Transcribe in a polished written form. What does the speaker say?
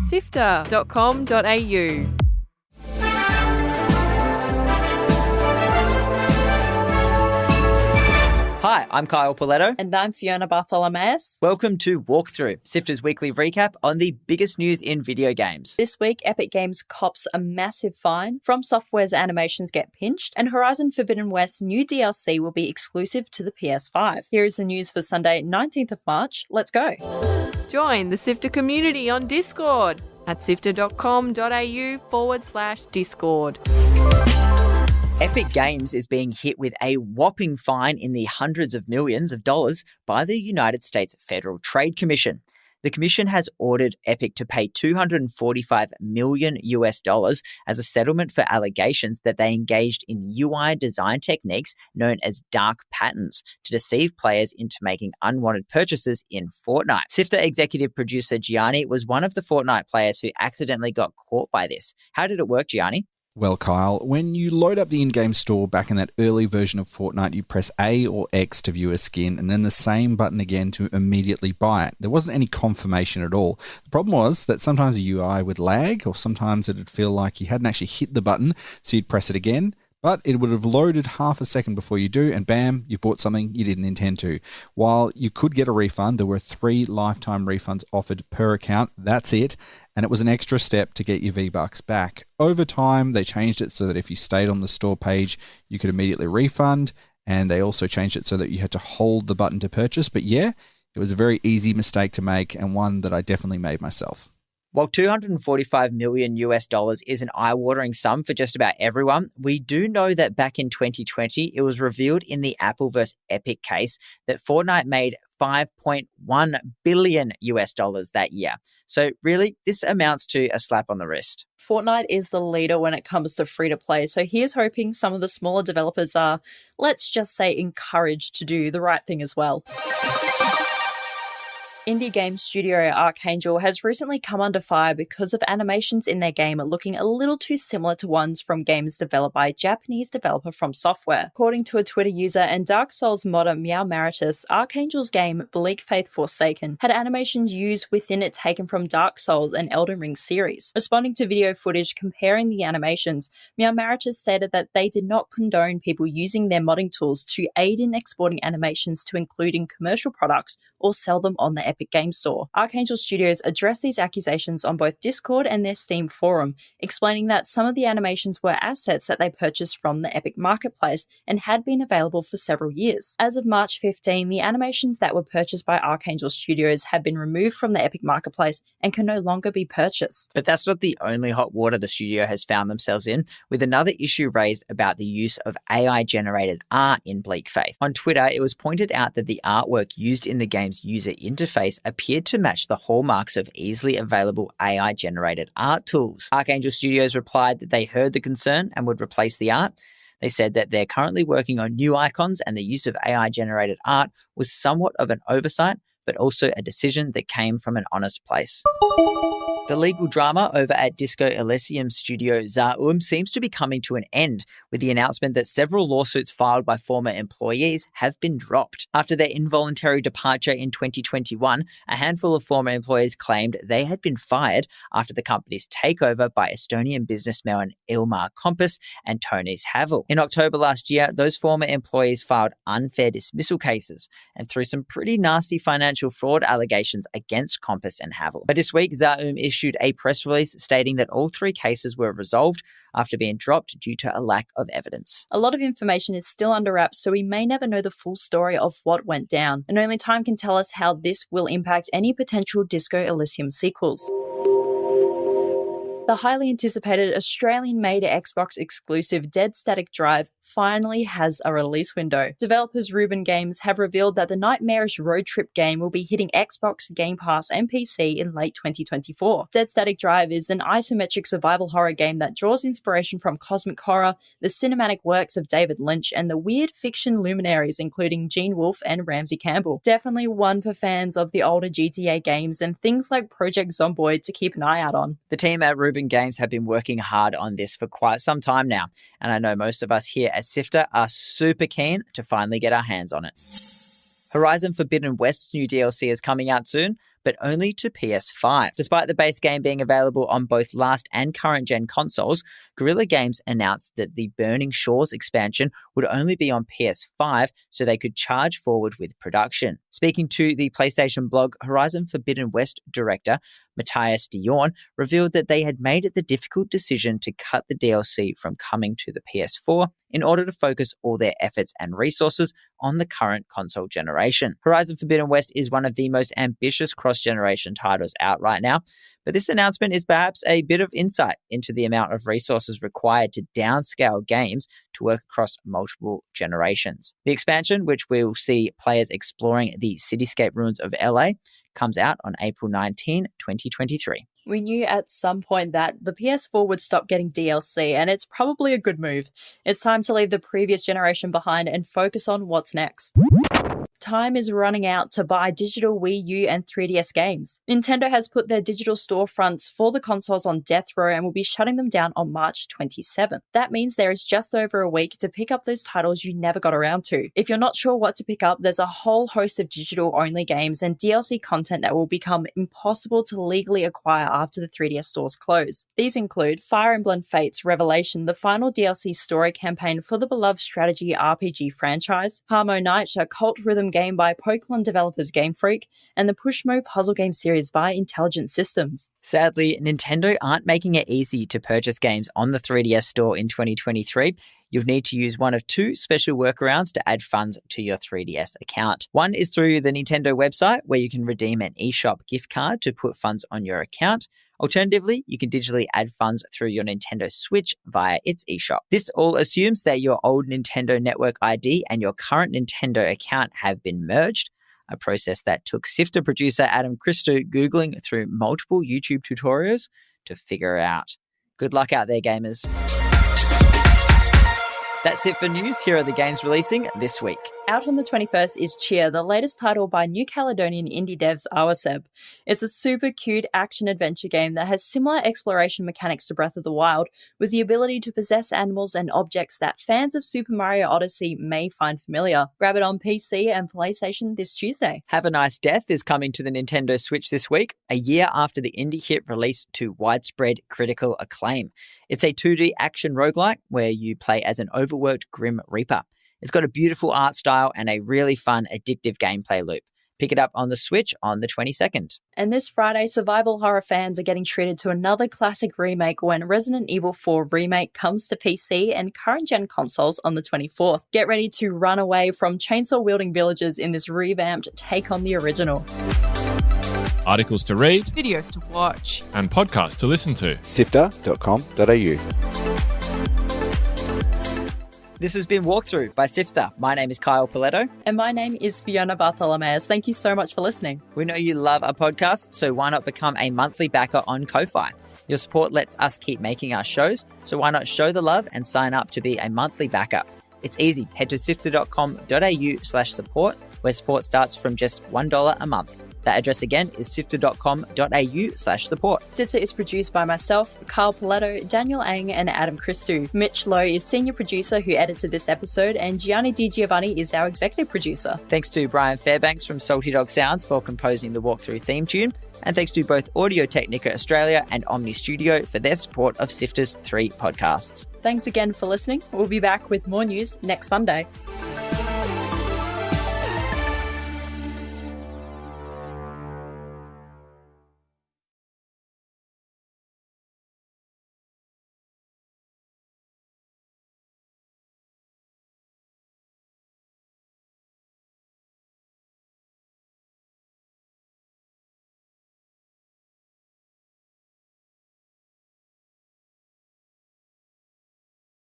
SIFTER.com.au. Hi, I'm Kyle Pauletto. And I'm Fiona Bartholomaeus. Welcome to Walkthrough, SIFTER's weekly recap on the biggest news in video games. This week, Epic Games cops a massive fine, FromSoftware's animations get pinched, and Horizon Forbidden West's new DLC will be exclusive to the PS5. Here is the news for Sunday, 19th of March. Let's go. Join the SIFTER community on Discord at sifter.com.au/Discord. Epic Games is being hit with a whopping fine in the hundreds of millions of dollars by the United States Federal Trade Commission. The commission has ordered Epic to pay $245 million as a settlement for allegations that they engaged in UI design techniques known as dark patterns to deceive players into making unwanted purchases in Fortnite. SIFTER executive producer Gianni was one of the Fortnite players who accidentally got caught by this. How did it work, Gianni? Well, Kyle, when you load up the in-game store back in that early version of Fortnite, you press A or X to view a skin and then the same button again to immediately buy it. There wasn't any confirmation at all. The problem was that sometimes the UI would lag or sometimes it would feel like you hadn't actually hit the button, so you'd press it again. But it would have loaded half a second before you do, and bam, you bought something you didn't intend to. While you could get a refund, there were 3 lifetime refunds offered per account. That's it. And it was an extra step to get your V-Bucks back. Over time, they changed it so that if you stayed on the store page, you could immediately refund. And they also changed it so that you had to hold the button to purchase. But yeah, it was a very easy mistake to make and one that I definitely made myself. While $245 million is an eye-watering sum for just about everyone, we do know that back in 2020, it was revealed in the Apple vs. Epic case that Fortnite made $5.1 billion that year. So really, this amounts to a slap on the wrist. Fortnite is the leader when it comes to free-to-play, so here's hoping some of the smaller developers are, let's just say, encouraged to do the right thing as well. Indie game studio Archangel has recently come under fire because of animations in their game looking a little too similar to ones from games developed by Japanese developer FromSoftware. According to a Twitter user and Dark Souls modder Meow Maritus, Archangel's game Bleak Faith Forsaken had animations used within it taken from Dark Souls and Elden Ring series. Responding to video footage comparing the animations, Meow Maritus stated that they did not condone people using their modding tools to aid in exporting animations to including commercial products or sell them on the Epic Games Store. Archangel Studios addressed these accusations on both Discord and their Steam forum, explaining that some of the animations were assets that they purchased from the Epic Marketplace and had been available for several years. As of March 15, the animations that were purchased by Archangel Studios have been removed from the Epic Marketplace and can no longer be purchased. But that's not the only hot water the studio has found themselves in, with another issue raised about the use of AI-generated art in Bleak Faith. On Twitter, it was pointed out that the artwork used in the game's user interface appeared to match the hallmarks of easily available AI-generated art tools. Archangel Studios replied that they heard the concern and would replace the art. They said that they're currently working on new icons and the use of AI-generated art was somewhat of an oversight, but also a decision that came from an honest place. The legal drama over at Disco Elysium studio Zaum seems to be coming to an end with the announcement that several lawsuits filed by former employees have been dropped. After their involuntary departure in 2021, a handful of former employees claimed they had been fired after the company's takeover by Estonian businessmen Ilmar Kompas and Tony's Havel. In October last year, those former employees filed unfair dismissal cases and threw some pretty nasty financial fraud allegations against Kompas and Havel. But this week, Zaum issued a press release stating that all 3 cases were resolved after being dropped due to a lack of evidence. A lot of information is still under wraps, so we may never know the full story of what went down, and only time can tell us how this will impact any potential Disco Elysium sequels. The highly anticipated Australian-made Xbox exclusive Dead Static Drive finally has a release window. Developers Ruben Games have revealed that the nightmarish road trip game will be hitting Xbox, Game Pass, and PC in late 2024. Dead Static Drive is an isometric survival horror game that draws inspiration from cosmic horror, the cinematic works of David Lynch, and the weird fiction luminaries including Gene Wolfe and Ramsey Campbell. Definitely one for fans of the older GTA games and things like Project Zomboid to keep an eye out on. The team at Ruben Games have been working hard on this for quite some time now, and I know most of us here at SIFTER are super keen to finally get our hands on it. Horizon Forbidden West's new DLC is coming out soon, but only to PS5. Despite the base game being available on both last and current gen consoles, Guerrilla Games announced that the Burning Shores expansion would only be on PS5 so they could charge forward with production. Speaking to the PlayStation blog, Horizon Forbidden West director Matthias de Jorn revealed that they had made the difficult decision to cut the DLC from coming to the PS4 in order to focus all their efforts and resources on the current console generation. Horizon Forbidden West is one of the most ambitious cross-generation titles out right now, but this announcement is perhaps a bit of insight into the amount of resources required to downscale games to work across multiple generations. The expansion, which will see players exploring the cityscape ruins of LA, comes out on April 19, 2023. We knew at some point that the PS4 would stop getting DLC, and it's probably a good move. It's time to leave the previous generation behind and focus on what's next. Time is running out to buy digital Wii U and 3DS games. Nintendo has put their digital storefronts for the consoles on death row and will be shutting them down on March 27th. That means there is just over a week to pick up those titles you never got around to. If you're not sure what to pick up, there's a whole host of digital-only games and DLC content that will become impossible to legally acquire after the 3DS stores close. These include Fire Emblem Fates Revelation, the final DLC story campaign for the beloved strategy RPG franchise, Harmo Knight, a cult rhythm game by Pokemon developers Game Freak, and the Pushmo puzzle game series by Intelligent Systems. Sadly, Nintendo aren't making it easy to purchase games on the 3DS store in 2023. You'll need to use one of two special workarounds to add funds to your 3DS account. One is through the Nintendo website, where you can redeem an eShop gift card to put funds on your account. Alternatively, you can digitally add funds through your Nintendo Switch via its eShop. This all assumes that your old Nintendo Network ID and your current Nintendo account have been merged, a process that took SIFTER producer Adam Christou Googling through multiple YouTube tutorials to figure out. Good luck out there, gamers. That's it for news. Here are the games releasing this week. Out on the 21st is TCHIA, the latest title by New Caledonian indie devs Awaseb. It's a super cute action-adventure game that has similar exploration mechanics to Breath of the Wild, with the ability to possess animals and objects that fans of Super Mario Odyssey may find familiar. Grab it on PC and PlayStation this Tuesday. Have a Nice Death is coming to the Nintendo Switch this week, a year after the indie hit released to widespread critical acclaim. It's a 2D action roguelike where you play as an overworked Grim Reaper. It's got a beautiful art style and a really fun, addictive gameplay loop. Pick it up on the Switch on the 22nd. And this Friday, survival horror fans are getting treated to another classic remake when Resident Evil 4 Remake comes to PC and current-gen consoles on the 24th. Get ready to run away from chainsaw-wielding villagers in this revamped take on the original. Articles to read, Videos to watch, and podcasts to listen to. SIFTER.com.au. This has been Walkthrough by SIFTER. My name is Kyle Pauletto. And my name is Fiona Bartholomaeus. Thank you so much for listening. We know you love our podcast, so why not become a monthly backer on Ko-Fi? Your support lets us keep making our shows, so why not show the love and sign up to be a monthly backer? It's easy. Head to sifter.com.au/support, where support starts from just $1 a month. That address again is sifter.com.au/support. SIFTER is produced by myself, Kyle Pauletto, Daniel Ang, and Adam Christou. Mitch Lowe is senior producer who edited this episode, and Gianni Giovanni is our executive producer. Thanks to Brian Fairbanks from Salty Dog Sounds for composing the Walkthrough theme tune. And thanks to both Audio Technica Australia and Omny Studio for their support of SIFTER's 3 podcasts. Thanks again for listening. We'll be back with more news next Sunday.